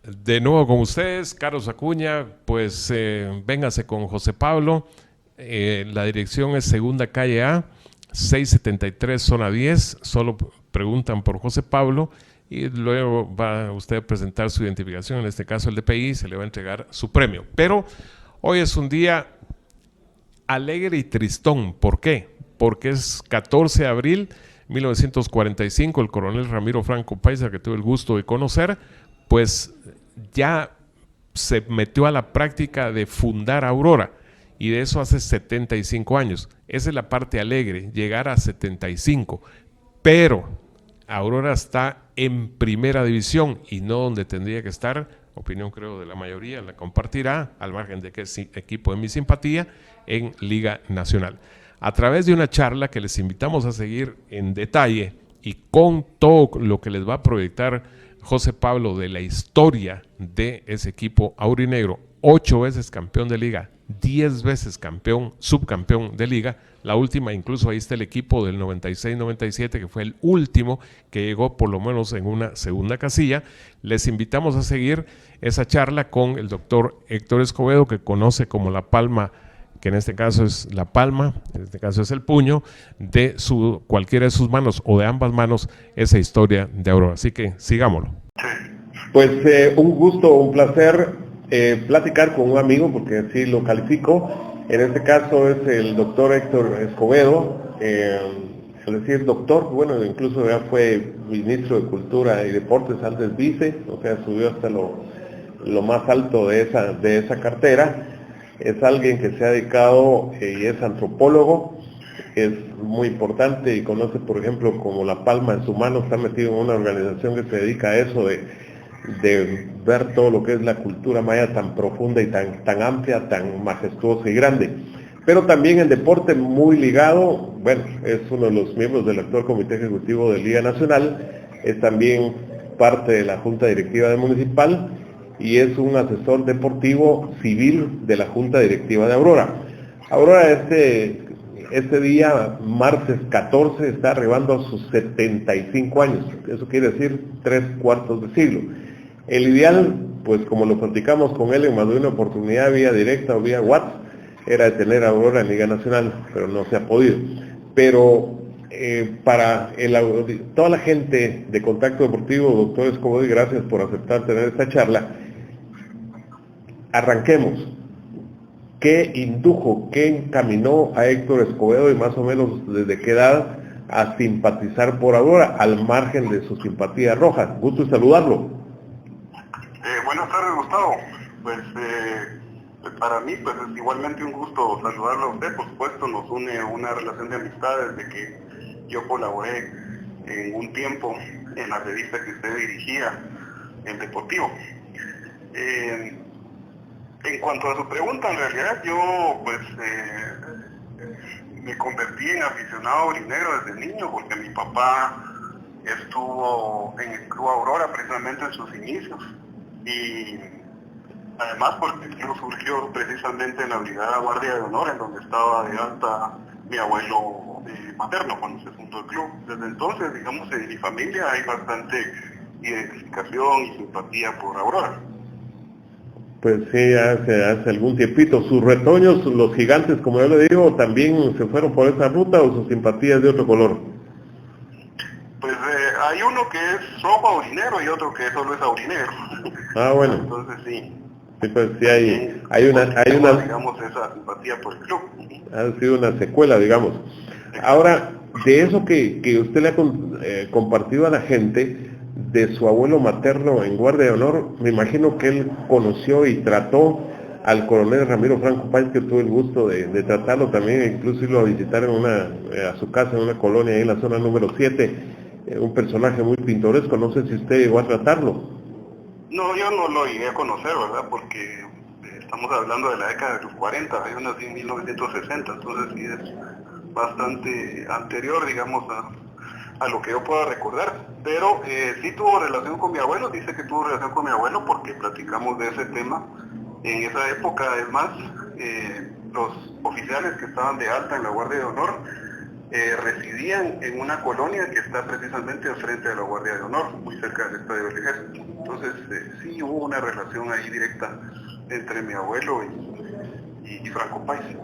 De nuevo con ustedes, Carlos Acuña, pues véngase con José Pablo. La dirección es Segunda Calle A, 673, zona 10. Solo preguntan por José Pablo y luego va usted a presentar su identificación, en este caso el DPI, y se le va a entregar su premio. Pero hoy es un día alegre y tristón. ¿Por qué? Porque es 14 de abril 1945, el coronel Ramiro Franco Paisa, que tuve el gusto de conocer, pues ya se metió a la práctica de fundar Aurora, y de eso hace 75 años. Esa es la parte alegre, llegar a 75, pero Aurora está en primera división y no donde tendría que estar. Opinión creo de la mayoría, la compartirá, al margen de que es equipo de mi simpatía, en Liga Nacional. A través de una charla que les invitamos a seguir en detalle y con todo lo que les va a proyectar José Pablo de la historia de ese equipo aurinegro, 8 veces campeón de liga, 10 veces campeón, subcampeón de liga. La última, incluso ahí está el equipo del 96-97, que fue el último que llegó por lo menos en una segunda casilla. Les invitamos a seguir esa charla con el doctor Héctor Escobedo, que conoce como la palma, que en este caso es la palma, en este caso es el puño, de cualquiera de sus manos o de ambas manos, esa historia de Aurora. Así que sigámoslo. Pues un gusto, un placer platicar con un amigo, porque así lo califico. En este caso es el doctor Héctor Escobedo, es decir, doctor, bueno, incluso ya fue ministro de Cultura y Deportes, antes vice, o sea, subió hasta lo más alto de esa cartera. Es alguien que se ha dedicado y es antropólogo, es muy importante y conoce, por ejemplo, como la palma en su mano, está metido en una organización que se dedica a eso de ver todo lo que es la cultura maya tan profunda y tan amplia, tan majestuosa y grande. Pero también en deporte muy ligado, bueno, es uno de los miembros del actual Comité Ejecutivo de Liga Nacional, es también parte de la Junta Directiva de Municipal y es un asesor deportivo civil de la Junta Directiva de Aurora. Aurora este día, martes 14, está arribando a sus 75 años, eso quiere decir 3/4 de siglo. El ideal, pues como lo platicamos con él en más de una oportunidad, vía directa o vía WhatsApp, era de tener a Aurora en Liga Nacional, pero no se ha podido. Pero para toda la gente de Contacto Deportivo, doctor Escobedo, y gracias por aceptar tener esta charla, arranquemos. ¿Qué indujo, qué encaminó a Héctor Escobedo y más o menos desde qué edad a simpatizar por Aurora, al margen de su simpatía roja? Gusto en saludarlo. Buenas tardes, Gustavo. Pues para mí pues es igualmente un gusto saludarlo a usted. Por supuesto nos une una relación de amistad desde que yo colaboré en un tiempo en la revista que usted dirigía, El Deportivo. En cuanto a su pregunta, en realidad yo pues me convertí en aficionado aurinegro desde niño porque mi papá estuvo en el Club Aurora precisamente en sus inicios, y además porque el club surgió precisamente en la Brigada Guardia de Honor, en donde estaba de alta mi abuelo materno cuando se fundó el club. Desde entonces, digamos, en mi familia hay bastante identificación y simpatía por Aurora. Pues sí, hace algún tiempito. ¿Sus retoños, los gigantes, como yo le digo, también se fueron por esa ruta o sus simpatías de otro color? Pues hay uno que es rojo aurinero y otro que solo es aurinero. Ah, bueno. Entonces sí. Sí, pues sí, hay una, digamos, esa simpatía por el club. Ha sido una secuela, digamos. Ahora, de eso que usted le ha compartido a la gente, de su abuelo materno en Guardia de Honor, me imagino que él conoció y trató al coronel Ramiro Franco Páez, que tuve el gusto de tratarlo también, incluso irlo a visitar a su casa en una colonia ahí en la zona número 7, un personaje muy pintoresco. No sé si usted llegó a tratarlo. No, yo no lo llegué a conocer, ¿verdad? Porque estamos hablando de la década de los 40, yo nací en 1960, entonces sí es bastante anterior, digamos, a lo que yo pueda recordar. Pero sí tuvo relación con mi abuelo, dice que tuvo relación con mi abuelo porque platicamos de ese tema en esa época. Además, los oficiales que estaban de alta en la Guardia de Honor residían en una colonia que está precisamente al frente de la Guardia de Honor, muy cerca del Estadio del Ejército. Entonces sí hubo una relación ahí directa entre mi abuelo y Franco Páez.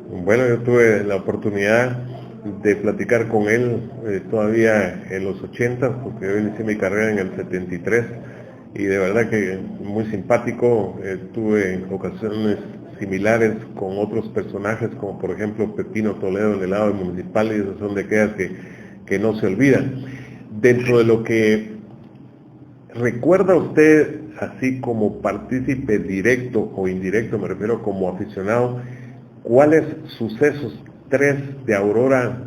Bueno, yo tuve la oportunidad de platicar con él todavía en los 80, porque yo inicié mi carrera en el 73, y de verdad que muy simpático. Tuve ocasiones similares con otros personajes, como por ejemplo Pepino Toledo en el lado municipal, y esas son de aquellas que no se olvidan. Dentro de lo que recuerda usted, así como partícipe directo o indirecto, me refiero como aficionado, ¿cuáles sucesos 3 de Aurora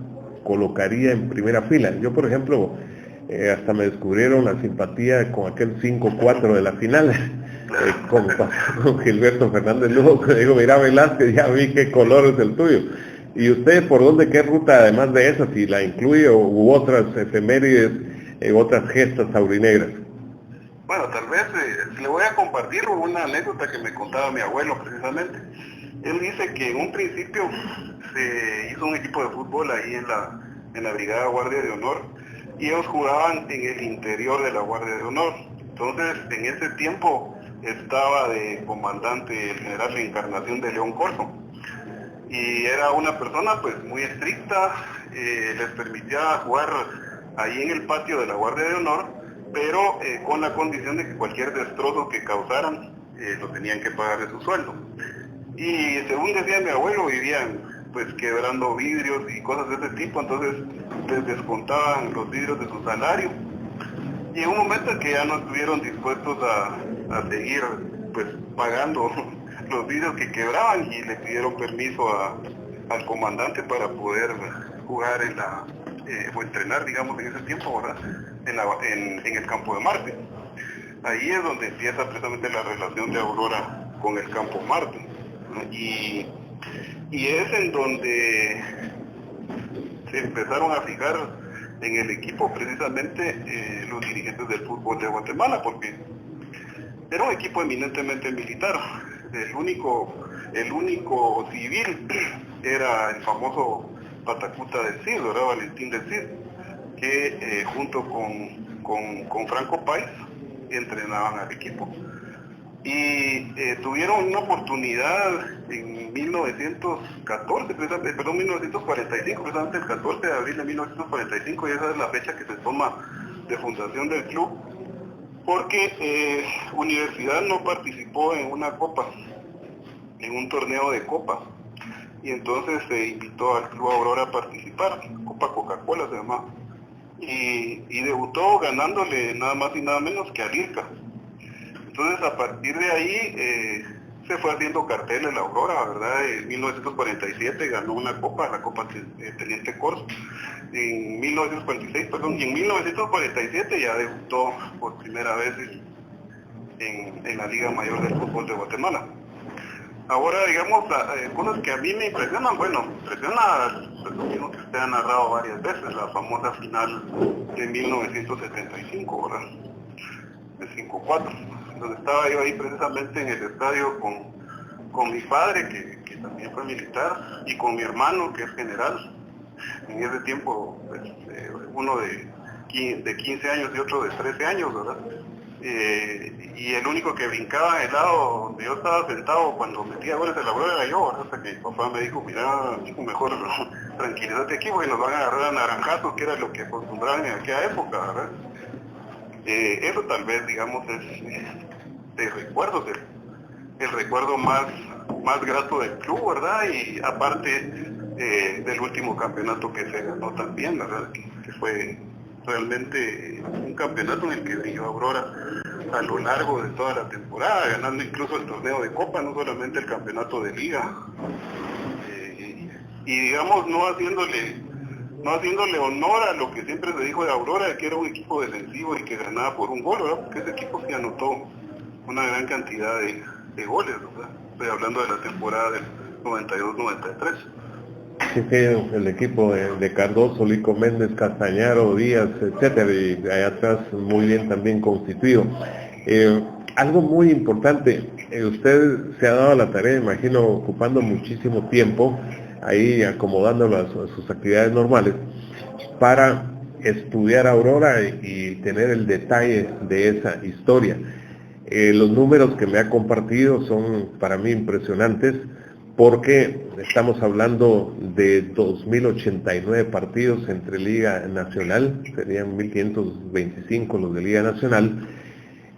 colocaría en primera fila? Yo, por ejemplo, hasta me descubrieron la simpatía con aquel 5-4 de la final, con Gilberto Fernández Lugo, que digo, mira Velázquez, ya vi qué color es el tuyo. ¿Y usted por dónde, qué ruta, además de esa, si la incluye, u otras efemérides, otras gestas aurinegras? Bueno, tal vez le voy a compartir una anécdota que me contaba mi abuelo precisamente. Él dice que en un principio se hizo un equipo de fútbol ahí en la Brigada Guardia de Honor, y ellos jugaban en el interior de la Guardia de Honor. Entonces, en ese tiempo estaba de comandante el general Encarnación de León Corzo, y era una persona pues muy estricta. Les permitía jugar ahí en el patio de la Guardia de Honor, pero con la condición de que cualquier destrozo que causaran lo tenían que pagar de su sueldo. Y según decía mi abuelo, vivían pues quebrando vidrios y cosas de ese tipo, entonces les descontaban los vidrios de su salario. Y en un momento en que ya no estuvieron dispuestos a seguir pues pagando los vidrios que quebraban, y le pidieron permiso al comandante para poder jugar o entrenar, digamos, en ese tiempo, ¿verdad? En el campo de Marte. Ahí es donde empieza precisamente la relación de Aurora con el campo Marte, ¿no? Y es en donde se empezaron a fijar en el equipo precisamente los dirigentes del fútbol de Guatemala, porque era un equipo eminentemente militar. El único civil era el famoso Patacuta del Cid, ¿verdad? Valentín del Cid, que junto con Franco Páez entrenaban al equipo. Y tuvieron una oportunidad en 1945, precisamente el 14 de abril de 1945, y esa es la fecha que se toma de fundación del club, porque Universidad no participó en una copa, en un torneo de copa, y entonces se invitó al Club Aurora a participar, Copa Coca-Cola se llamaba, y debutó ganándole nada más y nada menos que al IRCA. Entonces a partir de ahí se fue haciendo cartel en la Aurora, ¿verdad? En 1947 ganó una copa, la Copa Teniente Corzo. En 1946, perdón, y en 1947 ya debutó por primera vez en la Liga Mayor del Fútbol de Guatemala. Ahora, digamos, cosas que a mí me impresionan, bueno, impresiona lo mismo que usted ha narrado varias veces, la famosa final de 1975, ¿verdad? De 5-4, donde estaba yo ahí precisamente en el estadio con mi padre, que también fue militar, y con mi hermano, que es general. En ese tiempo, pues, uno de 15 años y otro de 13 años, ¿verdad? Y el único que brincaba en el lado donde yo estaba sentado cuando metía goles de la Aurora era yo, ¿verdad? Hasta que mi papá me dijo, mira, chico, mejor tranquilízate aquí, porque nos van a agarrar a naranjazos, que era lo que acostumbraban en aquella época, ¿verdad? Eso tal vez, digamos, es de recuerdos, el recuerdo más grato del club, ¿verdad? Y aparte del último campeonato que se ganó también, ¿verdad? Que fue realmente un campeonato en el que brilló Aurora a lo largo de toda la temporada, ganando incluso el torneo de Copa, no solamente el campeonato de Liga. Y digamos, no haciéndole honor a lo que siempre se dijo de Aurora, que era un equipo defensivo y que ganaba por un gol, ¿verdad? Porque ese equipo sí anotó una gran cantidad de goles, ¿verdad? Estoy hablando de la temporada del 92-93. Sí, el equipo de Cardoso, Lico Méndez, Castañaro, Díaz, etcétera, y allá atrás muy bien también constituido. Algo muy importante, usted se ha dado la tarea, imagino, ocupando muchísimo tiempo, ahí acomodándolas a sus actividades normales, para estudiar Aurora y tener el detalle de esa historia. Los números que me ha compartido son para mí impresionantes, porque estamos hablando de 2.089 partidos entre Liga Nacional, serían 1.525 los de Liga Nacional.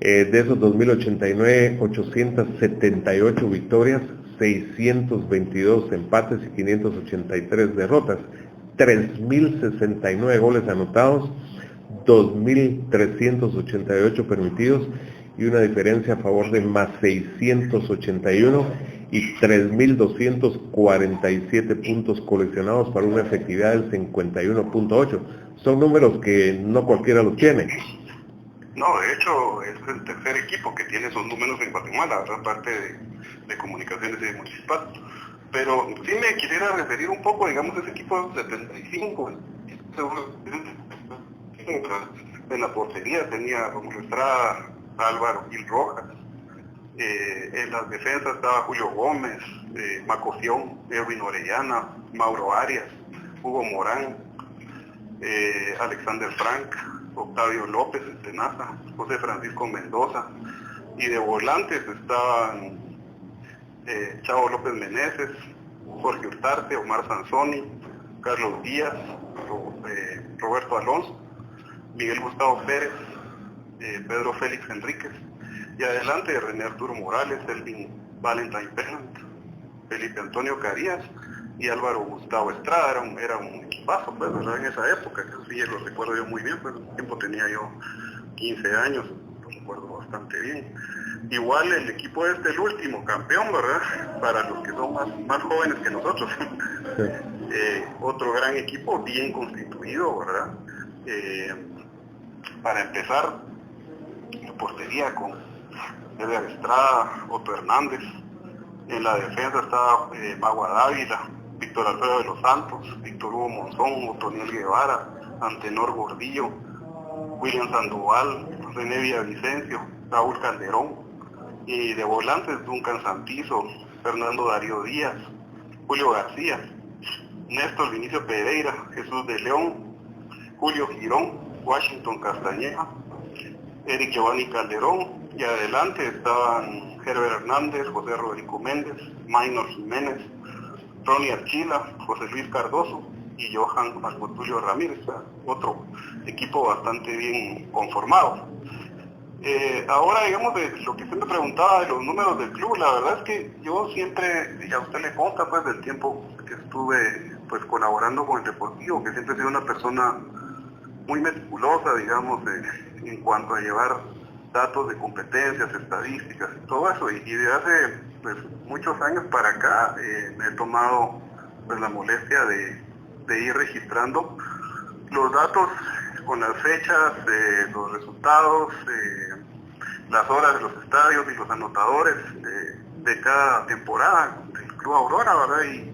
De esos 2.089, 878 victorias, 622 empates y 583 derrotas, 3.069 goles anotados, 2.388 permitidos y una diferencia a favor de más 681 y 3.247 puntos coleccionados para una efectividad del 51.8. Son números que no cualquiera los tiene. No, de hecho, es el tercer equipo que tiene esos números en Guatemala, ¿verdad? Parte de Comunicaciones y de Municipal. Pero sí me quisiera referir un poco, digamos, a ese equipo de 75. En la portería tenía Romulo Estrada, Álvaro Gil Rojas. En las defensas estaba Julio Gómez, Macoción, Erwin Orellana, Mauro Arias, Hugo Morán, Alexander Frank, Octavio López, Tenaza, José Francisco Mendoza, y de volantes estaban Chavo López Meneses, Jorge Urtarte, Omar Sansoni, Carlos Díaz, Roberto Alonso, Miguel Gustavo Pérez, Pedro Félix Enríquez, y adelante René Arturo Morales, Elvin Valentine Pennant, Felipe Antonio Carías y Álvaro Gustavo Estrada. Era un equipazo, pues, ¿verdad? En esa época, que sí lo recuerdo yo muy bien, pues en ese tiempo tenía yo 15 años, lo recuerdo bastante bien. Igual el equipo el último campeón, ¿verdad? Para los que son más jóvenes que nosotros. Otro gran equipo, bien constituido, ¿verdad? Para empezar, la portería con Edgar Estrada, Otto Hernández. En la defensa estaba Magua Dávila, Víctor Alfredo de los Santos, Víctor Hugo Monzón, Otoniel Guevara, Antenor Gordillo, William Sandoval, René Villavicencio, Raúl Calderón. Y de volantes, Duncan Santizo, Fernando Darío Díaz, Julio García, Néstor Vinicio Pereira, Jesús de León, Julio Girón, Washington Castañeda, Eric Giovanni Calderón, y adelante estaban Herbert Hernández, José Rodrigo Méndez, Maynor Jiménez, Ronnie Archila, José Luis Cardoso y Johan Marco Tulio Ramírez, otro equipo bastante bien conformado. Ahora, digamos, de lo que usted me preguntaba de los números del club, la verdad es que yo siempre, y a usted le consta pues del tiempo que estuve pues colaborando con el Deportivo, que siempre he sido una persona muy meticulosa, digamos, en cuanto a llevar datos de competencias, estadísticas y todo eso, y de hace pues muchos años para acá me he tomado pues la molestia de ir registrando los datos con las fechas, los resultados, las horas de los estadios y los anotadores de cada temporada del Club Aurora, ¿verdad? Y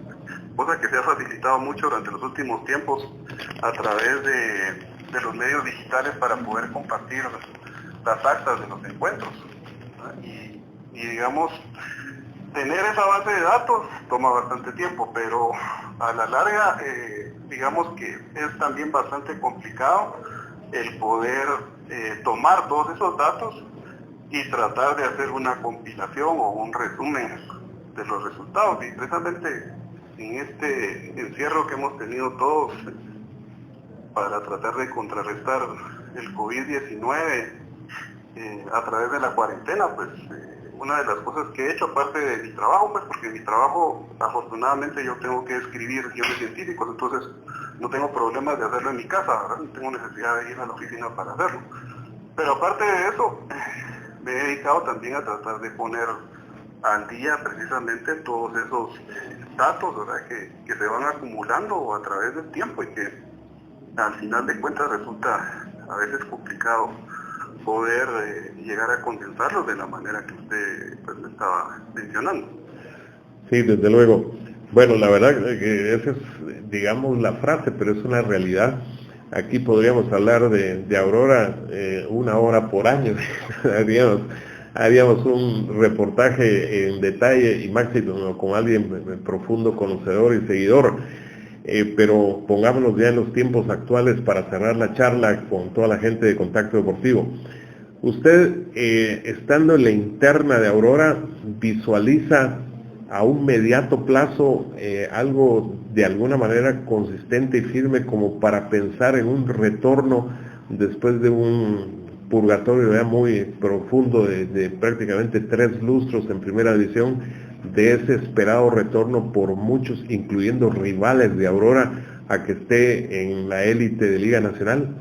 cosa que se ha facilitado mucho durante los últimos tiempos a través de los medios digitales para poder compartir las actas de los encuentros, ¿verdad? Y digamos, tener esa base de datos toma bastante tiempo, pero a la larga, digamos que es también bastante complicado el poder tomar todos esos datos y tratar de hacer una compilación o un resumen de los resultados. Y precisamente en este encierro que hemos tenido todos para tratar de contrarrestar el COVID-19 a través de la cuarentena, pues una de las cosas que he hecho, aparte de mi trabajo, pues porque mi trabajo, afortunadamente, yo tengo que escribir guiones científicos, entonces no tengo problemas de hacerlo en mi casa, ¿verdad? No tengo necesidad de ir a la oficina para hacerlo. Pero aparte de eso, me he dedicado también a tratar de poner al día precisamente todos esos datos, ¿verdad? Que se van acumulando a través del tiempo y que al final de cuentas resulta a veces complicado poder llegar a condensarlos de la manera que usted pues me estaba mencionando. Sí, desde luego. Bueno, la verdad que esa es, digamos, la frase, pero es una realidad. Aquí podríamos hablar de Aurora 1 hora por año, digamos. haríamos un reportaje en detalle y máximo con alguien profundo conocedor y seguidor. Pero pongámonos ya en los tiempos actuales para cerrar la charla con toda la gente de Contacto Deportivo. Usted, estando en la interna de Aurora, visualiza a un mediato plazo algo de alguna manera consistente y firme como para pensar en un retorno después de un purgatorio ya muy profundo de prácticamente 3 lustros en primera división, de ese esperado retorno por muchos, incluyendo rivales de Aurora, a que esté en la élite de Liga Nacional?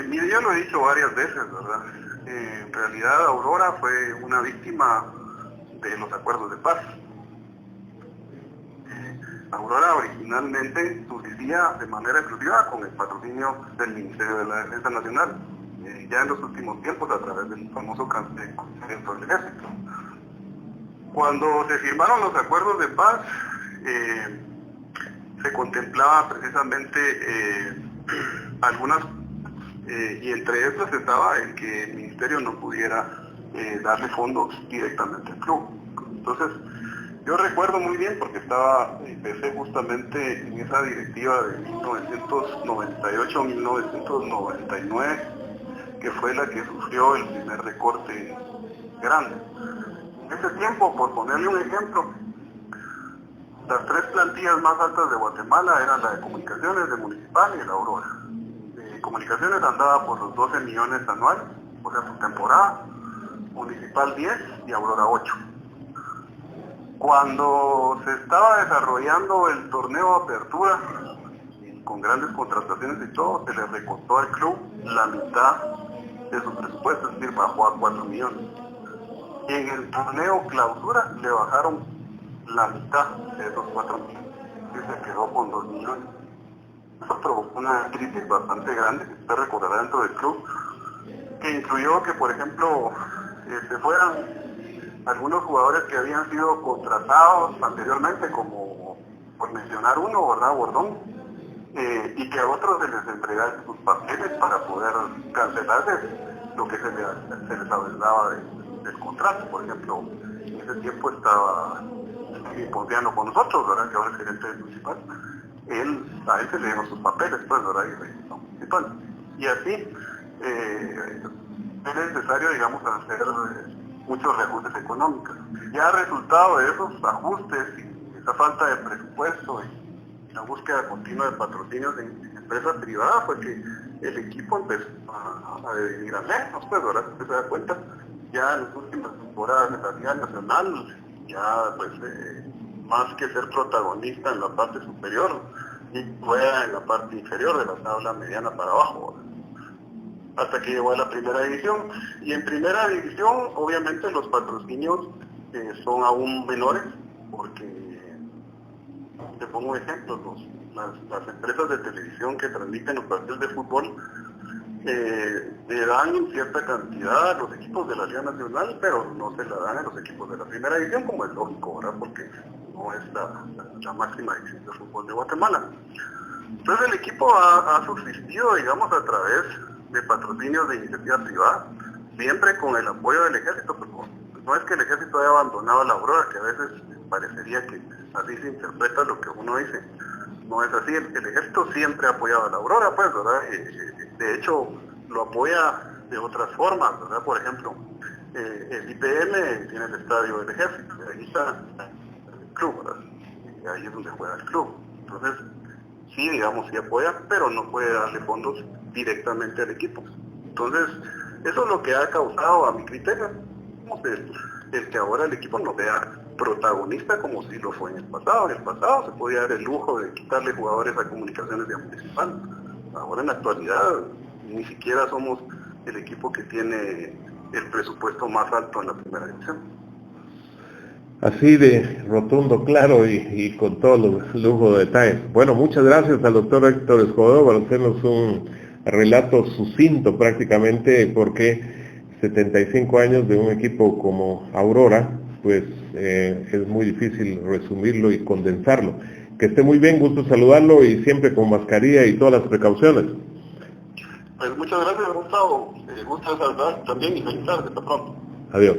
Mire, yo lo he dicho varias veces, ¿verdad? En realidad Aurora fue una víctima de los acuerdos de paz. Aurora originalmente subsistía de manera exclusiva con el patrocinio del Ministerio de la Defensa Nacional, ya en los últimos tiempos a través del famoso Consejo del Ejército. Cuando se firmaron los acuerdos de paz, se contemplaba precisamente algunas, y entre estas estaba el que el Ministerio no pudiera darle fondos directamente al club. Entonces, yo recuerdo muy bien porque empecé justamente en esa directiva de 1998-1999, que fue la que sufrió el primer recorte grande. En ese tiempo, por ponerle un ejemplo, las 3 plantillas más altas de Guatemala eran la de Comunicaciones, de Municipal y de la Aurora. Comunicaciones andaba por los 12 millones anuales, por esa temporada, Municipal 10 y Aurora 8. Cuando se estaba desarrollando el torneo Apertura, con grandes contrataciones y todo, se le recortó al club la mitad de su presupuesto, es decir, bajó a 4 millones. Y en el torneo Clausura le bajaron la mitad de esos 4 millones, y se quedó con 2 millones. Eso provocó una crisis bastante grande, que usted recordará dentro del club, que incluyó que, por ejemplo, se fueran algunos jugadores que habían sido contratados anteriormente, como por mencionar uno, ¿verdad? Bordón, y que a otros se les entregasen sus papeles para poder cancelarles lo que se les adeudaba del contrato. Por ejemplo, en ese tiempo estaba Pontiano con nosotros, ¿verdad? Que ahora es gerente municipal. A él se le dieron sus papeles, pues, ¿verdad? Y municipal. Y así es necesario, digamos, hacer muchos reajustes económicos. Ya resultado de esos ajustes y esa falta de presupuesto y la búsqueda continua de patrocinios en empresas privadas fue que el equipo empezó a ir a lejos, pues, ¿verdad? Se da cuenta, ya en las últimas temporadas de la Liga Nacional, ya pues más que ser protagonista en la parte superior, y juega en la parte inferior de la tabla mediana para abajo, ¿verdad? Hasta que llegó a la primera división. Y en primera división, obviamente, los patrocinios son aún menores, porque, te pongo un ejemplo, las empresas de televisión que transmiten los partidos de fútbol le dan cierta cantidad a los equipos de la Liga Nacional, pero no se la dan a los equipos de la primera división, como es lógico, ¿verdad? Porque no es la máxima división del fútbol de Guatemala. Entonces el equipo ha subsistido, digamos, a través de patrocinios de iniciativa privada, siempre con el apoyo del ejército, pero no es que el ejército haya abandonado la Aurora, que a veces parecería que así se interpreta lo que uno dice. No es así, el ejército siempre ha apoyado a la Aurora, pues, ¿verdad? De hecho, lo apoya de otras formas, ¿verdad? Por ejemplo, el IPM tiene el estadio del ejército, y ahí está el club, ¿verdad? Y ahí es donde juega el club. Entonces, sí, digamos, sí apoya, pero no puede darle fondos directamente al equipo. Entonces, eso es lo que ha causado, a mi criterio, el que ahora el equipo no vea protagonista como si lo fue en el pasado. En el pasado se podía dar el lujo de quitarle jugadores a Comunicaciones de Municipal. Ahora en la actualidad ni siquiera somos el equipo que tiene el presupuesto más alto en la primera división. Así de rotundo, claro y con todos los lujos de detalles. Bueno, muchas gracias al doctor Héctor Escobedo por hacernos un relato sucinto prácticamente, porque 75 años de un equipo como Aurora, pues es muy difícil resumirlo y condensarlo. Que esté muy bien, gusto saludarlo y siempre con mascarilla y todas las precauciones. Pues muchas gracias, Gustavo. Gusto de saludar también y feliz tarde. Hasta pronto. Adiós.